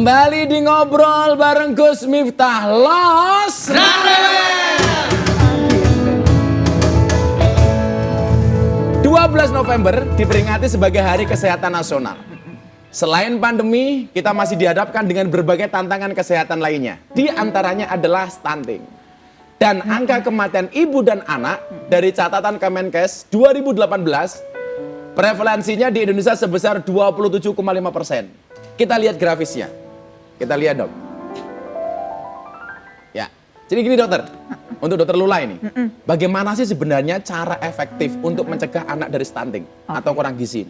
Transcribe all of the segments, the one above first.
Kembali di ngobrol bareng Gus Miftah Los Runway. 12 November diperingati sebagai Hari Kesehatan Nasional. Selain pandemi, kita masih dihadapkan dengan berbagai tantangan kesehatan lainnya. Di antaranya adalah stunting. Dan angka kematian ibu dan anak dari catatan Kemenkes 2018, prevalensinya di Indonesia sebesar 27,5%. Kita lihat grafisnya. Kita lihat, Dok. Ya, jadi gini dokter. Untuk dokter Lula ini, bagaimana sih sebenarnya cara efektif untuk mencegah anak dari stunting atau kurang gizi?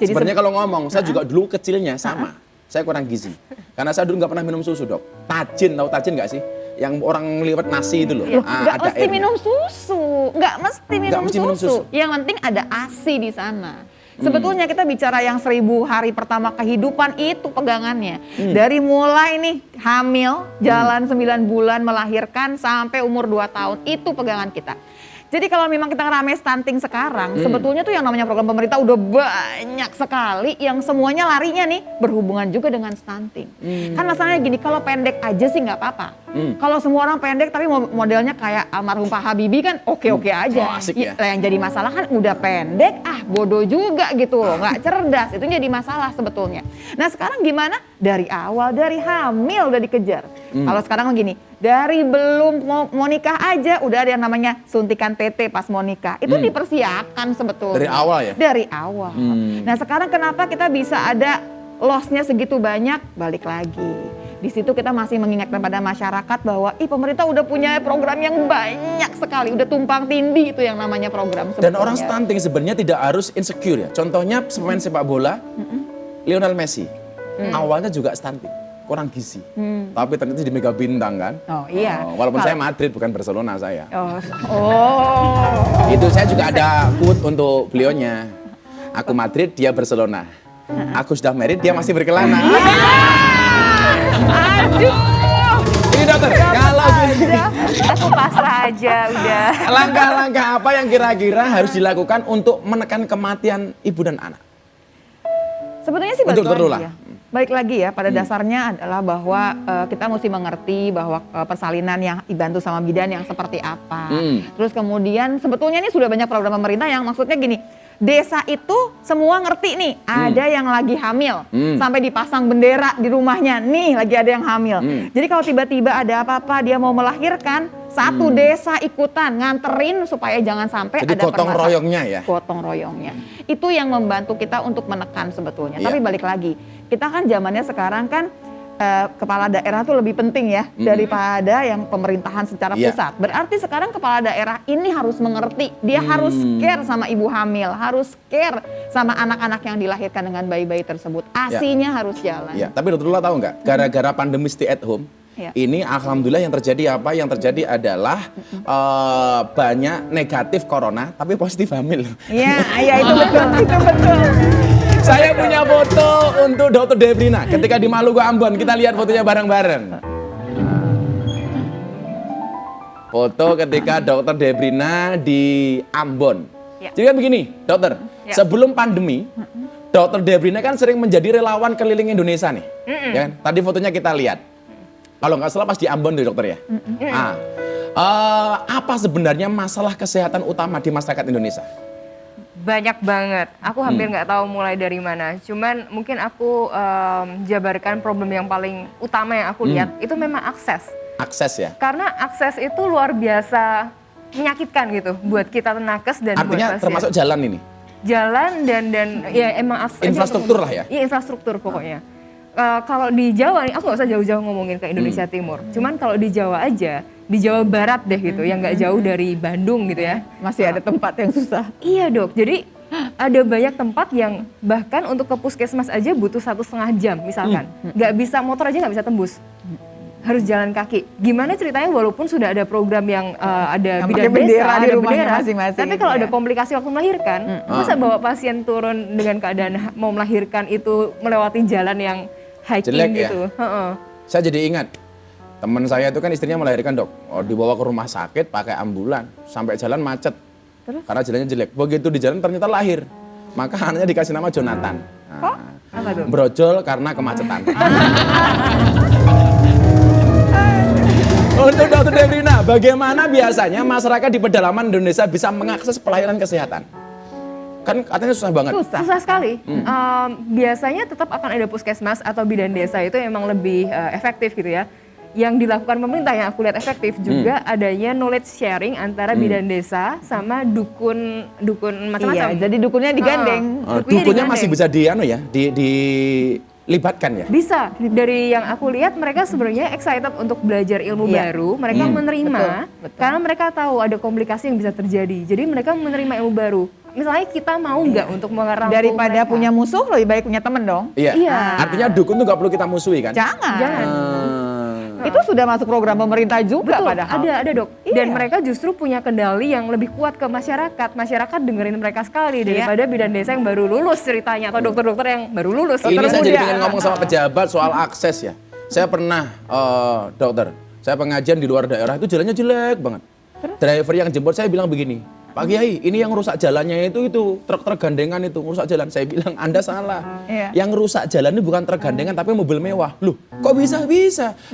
Sebenarnya kalau ngomong, saya juga dulu kecilnya sama. Saya kurang gizi. Karena saya dulu nggak pernah minum susu, Dok. Tajin, tahu tajin nggak sih? Yang orang liwet nasi itu loh. Nggak mesti minum susu. Nggak mesti minum susu. Yang penting ada ASI di sana. Sebetulnya kita bicara yang 1000 hari pertama kehidupan itu pegangannya. Dari mulai nih hamil, jalan 9 bulan, melahirkan sampai umur 2 tahun. Itu pegangan kita. Jadi kalau memang kita rame stunting sekarang, sebetulnya tuh yang namanya program pemerintah udah banyak sekali yang semuanya larinya nih berhubungan juga dengan stunting. Kan masalahnya gini, kalau pendek aja sih nggak apa-apa. Kalau semua orang pendek tapi modelnya kayak almarhum Pak Habibie kan oke-oke aja. Oh, asik ya. Yang jadi masalah kan udah pendek, bodoh juga gitu loh, nggak cerdas. Itu jadi masalah sebetulnya. Nah sekarang gimana? Dari awal, dari hamil udah dikejar. Kalau sekarang gini, dari belum mau nikah aja udah ada yang namanya suntikan TT pas mau nikah. Itu dipersiapkan sebetulnya. Dari awal ya? Dari awal. Nah sekarang kenapa kita bisa ada loss-nya segitu banyak? Balik lagi. Di situ kita masih mengingatkan pada masyarakat bahwa pemerintah udah punya program yang banyak sekali. Udah tumpang tindih itu yang namanya program sebetulnya. Dan orang stunting sebenarnya tidak harus insecure ya. Contohnya pemain sepak bola, Lionel Messi. Awalnya juga stunting, kurang gizi. Tapi ternyata jadi mega bintang kan. Oh iya. Walaupun saya Madrid bukan Barcelona saya. Oh. Itu saya juga ada quote untuk beliaunya. Aku Madrid, dia Barcelona. Aku sudah married, dia masih berkelana. Aduh. Ini dokter, kalau Aku pasrah aja udah. langkah-langkah apa yang kira-kira harus dilakukan untuk menekan kematian ibu dan anak? Sebetulnya sih Untuk balik lagi ya. Baik lagi ya, pada dasarnya adalah bahwa kita mesti mengerti bahwa persalinan yang dibantu sama bidan yang seperti apa. Terus kemudian sebetulnya ini sudah banyak program pemerintah yang maksudnya gini, desa itu semua ngerti nih, ada yang lagi hamil, sampai dipasang bendera di rumahnya, nih lagi ada yang hamil. Jadi kalau tiba-tiba ada apa-apa dia mau melahirkan, satu desa ikutan nganterin supaya jangan sampai Jadi ada gotong royongnya ya? Gotong royongnya. Itu yang membantu kita untuk menekan sebetulnya. Tapi balik lagi, kita kan zamannya sekarang kan kepala daerah tuh lebih penting ya daripada yang pemerintahan secara pusat. Berarti sekarang kepala daerah ini harus mengerti, dia harus care sama ibu hamil, harus care sama anak-anak yang dilahirkan dengan bayi-bayi tersebut. ASI-nya harus jalan. Ya, tapi Dr. Lula tahu nggak? Gara-gara pandemi stay at home, ini alhamdulillah yang terjadi apa? Yang terjadi adalah banyak negatif corona, tapi positif hamil. Iya itu betul, itu betul. Saya punya foto untuk Dr. Debrina ketika di Maluku Ambon. Kita lihat fotonya bareng-bareng. Foto ketika Dr. Debrina di Ambon. Jadi kan begini, dokter. Sebelum pandemi, Dr. Debrina kan sering menjadi relawan keliling Indonesia nih. Ya kan? Tadi fotonya kita lihat. Kalau nggak salah pas di Ambon tuh dokter ya. Apa sebenarnya masalah kesehatan utama di masyarakat Indonesia? Banyak banget, aku hampir nggak tahu mulai dari mana. Cuman mungkin aku jabarkan problem yang paling utama yang aku lihat itu memang akses. Akses ya? Karena akses itu luar biasa menyakitkan gitu buat kita nakes dan artinya buat pasien. termasuk jalan ini? Jalan dan ya emang akses. Infrastruktur lah ya? Iya infrastruktur pokoknya. Kalau di Jawa nih, aku nggak usah jauh-jauh ngomongin ke Indonesia Timur. Cuman kalau di Jawa aja, di Jawa Barat deh gitu, yang nggak jauh dari Bandung gitu ya. Masih ada tempat yang susah. Iya dok, jadi ada banyak tempat yang bahkan untuk ke puskesmas aja butuh 1,5 jam misalkan. Nggak bisa, motor aja nggak bisa tembus. Harus jalan kaki. Gimana ceritanya walaupun sudah ada program yang ada bidan desa, di ada rumahnya bendera, masing-masing. tapi kalau ada komplikasi waktu melahirkan, masa bawa pasien turun dengan keadaan mau melahirkan itu melewati jalan yang hiking jelek gitu. Ya? Saya jadi ingat, teman saya itu kan istrinya melahirkan dok, dibawa ke rumah sakit pakai ambulan, sampai jalan macet. Terus? Karena jalannya jelek. Begitu di jalan ternyata lahir, maka anaknya dikasih nama Jonathan. Kok? Apa tuh? Brojol karena kemacetan. Untuk Dr. Debrina, bagaimana biasanya masyarakat di pedalaman Indonesia bisa mengakses pelayanan kesehatan? Kan katanya susah banget. Susah sekali. Biasanya tetap akan ada puskesmas atau bidan desa itu emang lebih efektif gitu ya. Yang dilakukan pemerintah yang aku lihat efektif juga adanya knowledge sharing antara bidan desa sama dukun macam-macam. Iya, jadi dukunnya digandeng. Dukunnya masih bisa dilibatkan ya? Bisa. Dari yang aku lihat mereka sebenarnya excited untuk belajar ilmu baru. Mereka menerima Betul. karena mereka tahu ada komplikasi yang bisa terjadi. Jadi mereka menerima ilmu baru. Misalnya kita mau nggak untuk merangkul Daripada mereka? punya musuh lebih baik punya temen dong. Iya. Iya. Artinya dukun tuh gak perlu kita musuhi kan? Jangan. Ah. Itu sudah masuk program pemerintah juga Betul, padahal. ada dok. Iya. Dan mereka justru punya kendali yang lebih kuat ke masyarakat. Masyarakat dengerin mereka sekali daripada bidan desa yang baru lulus ceritanya atau dokter-dokter yang baru lulus. Ini saya jadi muda. pengen ngomong sama pejabat soal akses ya. Saya pernah, dokter, saya pengajian di luar daerah itu jalannya jelek banget. Driver yang jemput saya bilang begini, Pak Kiai, ini yang rusak jalannya itu truk-truk gandengan itu rusak jalan. Saya bilang Anda salah. Iya. Yang rusak jalan ini bukan truk gandengan tapi mobil mewah. Loh, kok bisa?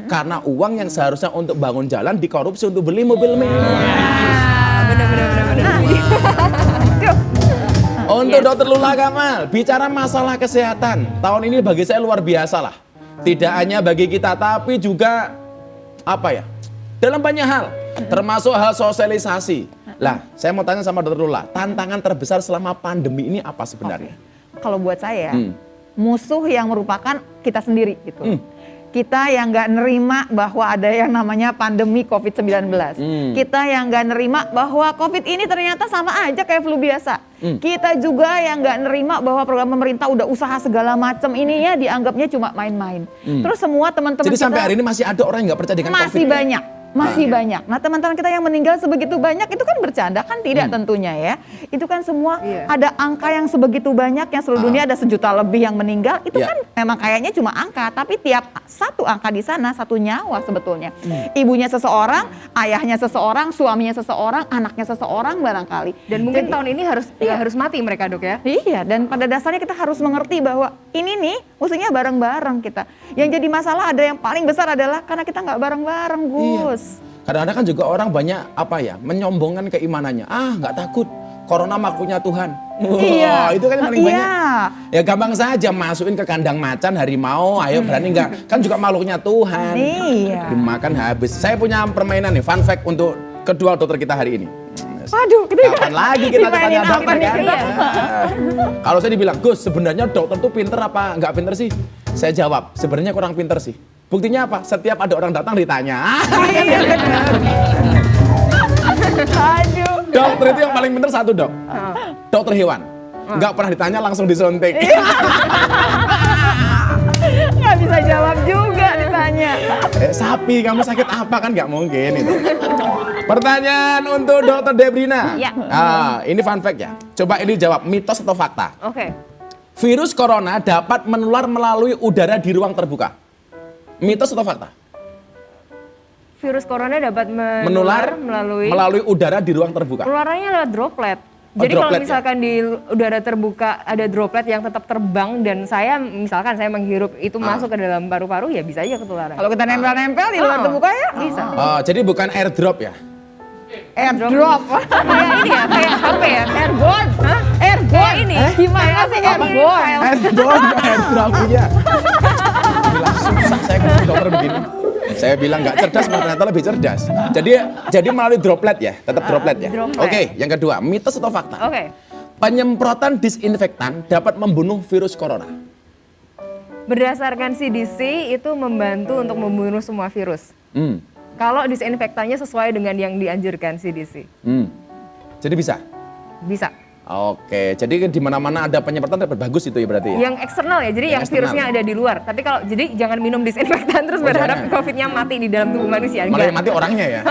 Karena uang yang seharusnya untuk bangun jalan dikorupsi untuk beli mobil mewah. Benar. Untuk Dokter Lula Kamal, bicara masalah kesehatan, tahun ini bagi saya luar biasa lah. Tidak hanya bagi kita, tapi juga dalam banyak hal, termasuk hal sosialisasi. Lah, saya mau tanya sama Dokter Lula, tantangan terbesar selama pandemi ini apa sebenarnya? Kalau buat saya, musuh yang merupakan kita sendiri gitu. Kita yang nggak nerima bahwa ada yang namanya pandemi COVID-19. Kita yang nggak nerima bahwa COVID ini ternyata sama aja kayak flu biasa. Kita juga yang nggak nerima bahwa program pemerintah udah usaha segala macam ini ya dianggapnya cuma main-main. Terus semua teman-teman Jadi kita sampai hari ini masih ada orang yang nggak percaya dengan masih COVID? banyak. Masih banyak. Nah teman-teman kita yang meninggal sebegitu banyak itu kan bercanda kan tidak tentunya ya. Itu kan semua ada angka yang sebegitu banyak yang seluruh dunia ada 1 juta lebih yang meninggal. Itu kan memang kayaknya cuma angka. Tapi tiap satu angka di sana 1 nyawa sebetulnya. Ibunya seseorang, ayahnya seseorang, suaminya seseorang, anaknya seseorang barangkali. Dan mungkin tahun ini harus mati mereka dok ya. Iya, dan pada dasarnya kita harus mengerti bahwa ini nih musuhnya bareng-bareng kita. Yang jadi masalah ada yang paling besar adalah karena kita nggak bareng-bareng, Gus. Kadang-kadang kan juga orang banyak menyombongkan keimanannya. Nggak takut, corona makhluknya Tuhan. Wah, itu kan yang paling banyak. Ya gampang saja masukin ke kandang macan harimau, ayo berani nggak? Kan juga makhluknya Tuhan. Iya. Dimakan habis. Saya punya permainan nih, fun fact untuk kedua dokter kita hari ini. Aduh, Kapan lagi kita dimainin tanya apa dokter nih kan? kita? Kalau saya dibilang, Gus sebenarnya dokter tuh pinter apa nggak pinter sih? Saya jawab, sebenarnya kurang pinter sih. Buktinya apa? Setiap ada orang datang ditanya. Iya benar. Aduh. Dokter itu yang paling pinter satu dok. Dokter hewan. Nggak pernah ditanya langsung disuntik. Nggak bisa jawab juga ditanya. Sapi, kamu sakit apa kan nggak mungkin itu. Pertanyaan untuk Dokter Debrina. Ya. Ini fun fact ya. Coba ini jawab, mitos atau fakta? Oke. Virus corona dapat menular melalui udara di ruang terbuka. Mitos atau fakta? Virus corona dapat Menular melalui udara di ruang terbuka. penularannya lewat droplet. Oh, Jadi kalau droplet, misalkan di udara terbuka ada droplet yang tetap terbang dan saya menghirup itu masuk ke dalam paru-paru ya bisa aja ketularan. Kalau kita nempel-nempel di luar terbuka ya Bisa. Jadi bukan airdrop ya? airdrop. Kayak ini ya, kayak HP ya. Airborne. Hah? Airborne. Ini. Gimana sih airborne? Airdrop iya. Gila, susah saya ketemu dokter begini. Saya bilang nggak cerdas, malah ternyata lebih cerdas. Jadi melalui droplet ya, tetap droplet ya. Droplet. Oke, yang kedua, mitos atau fakta? Oke. Penyemprotan disinfektan dapat membunuh virus corona. Berdasarkan CDC itu membantu untuk membunuh semua virus. Kalau disinfektannya sesuai dengan yang dianjurkan CDC. Jadi bisa? Bisa. Oke, jadi di mana-mana ada penyemprotan dapat bagus itu ya berarti ya? Yang eksternal ya, jadi yang eksternal. virusnya ada di luar. Tapi kalau jadi jangan minum disinfektan terus berharap jangan. COVID-nya mati di dalam tubuh manusia. Malah yang Enggak. mati orangnya ya?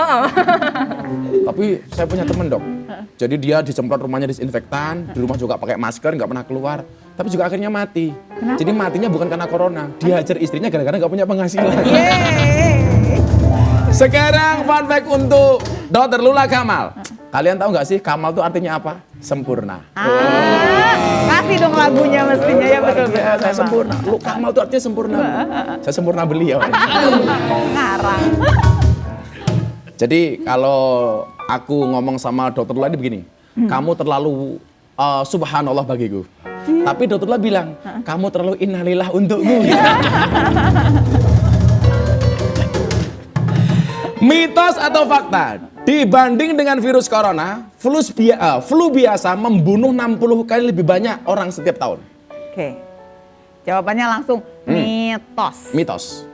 Tapi saya punya temen dok, jadi dia disemprot rumahnya disinfektan, di rumah juga pakai masker, nggak pernah keluar. Tapi juga akhirnya mati. Jadi matinya bukan karena corona, dihajar istrinya gara-gara nggak punya penghasilan. Sekarang fun fact untuk Dokter Lula Kamal. Kalian tahu nggak sih Kamal itu artinya apa? Sempurna. Kasih dong lagu. lagunya mestinya ya, betul betul. Saya sempurna. Luka mau itu artinya sempurna. Saya sempurna beliau. Ngarang. Jadi kalau aku ngomong sama Dr. Lula ini begini, kamu terlalu subhanallah bagiku. Tapi Dr. Lula bilang, kamu terlalu innalillah untukmu. Mitos atau fakta? Dibanding dengan virus corona, flu biasa membunuh 60 kali lebih banyak orang setiap tahun. Oke. Jawabannya langsung mitos. Mitos.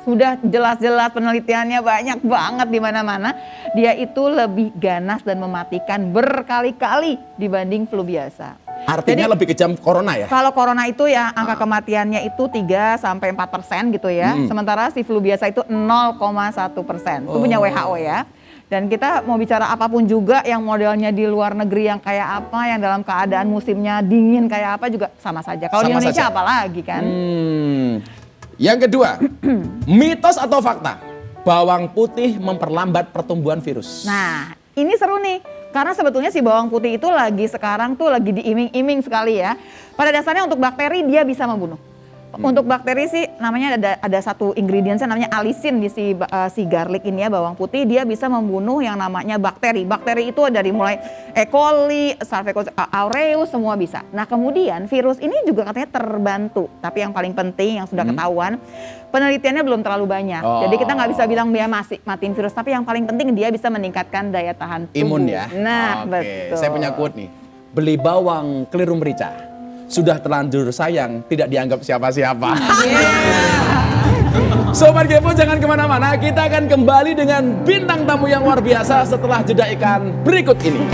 Sudah jelas-jelas penelitiannya banyak banget di mana-mana. Dia itu lebih ganas dan mematikan berkali-kali dibanding flu biasa. Artinya Jadi, lebih kejam corona ya? kalau corona itu ya angka kematiannya itu 3-4% gitu ya. Sementara si flu biasa itu 0,1%. Itu punya WHO ya. Dan kita mau bicara apapun juga yang modelnya di luar negeri yang kayak apa, yang dalam keadaan musimnya dingin kayak apa juga sama saja. Kalau di Sama Indonesia saja. apalagi kan? Yang kedua, mitos atau fakta? Bawang putih memperlambat pertumbuhan virus. Nah, ini seru nih. Karena sebetulnya si bawang putih itu sekarang tuh lagi diiming-iming sekali ya. Pada dasarnya untuk bakteri dia bisa membunuh. Untuk bakteri sih namanya ada satu ingredientsnya namanya alisin di si garlic ini ya, bawang putih, dia bisa membunuh yang namanya bakteri. Bakteri itu dari mulai E. coli, Staphylococcus aureus semua bisa. Nah, kemudian virus ini juga katanya terbantu. Tapi yang paling penting yang sudah ketahuan, penelitiannya belum terlalu banyak. Jadi kita nggak bisa bilang dia masih matiin virus, tapi yang paling penting dia bisa meningkatkan daya tahan tubuh. Imun ya? Nah, Oke. betul. Saya punya quote nih. Beli bawang keliru merica. Sudah terlanjur sayang, tidak dianggap siapa-siapa. Sobat Kepo jangan kemana-mana, kita akan kembali dengan bintang tamu yang luar biasa setelah jeda iklan berikut ini.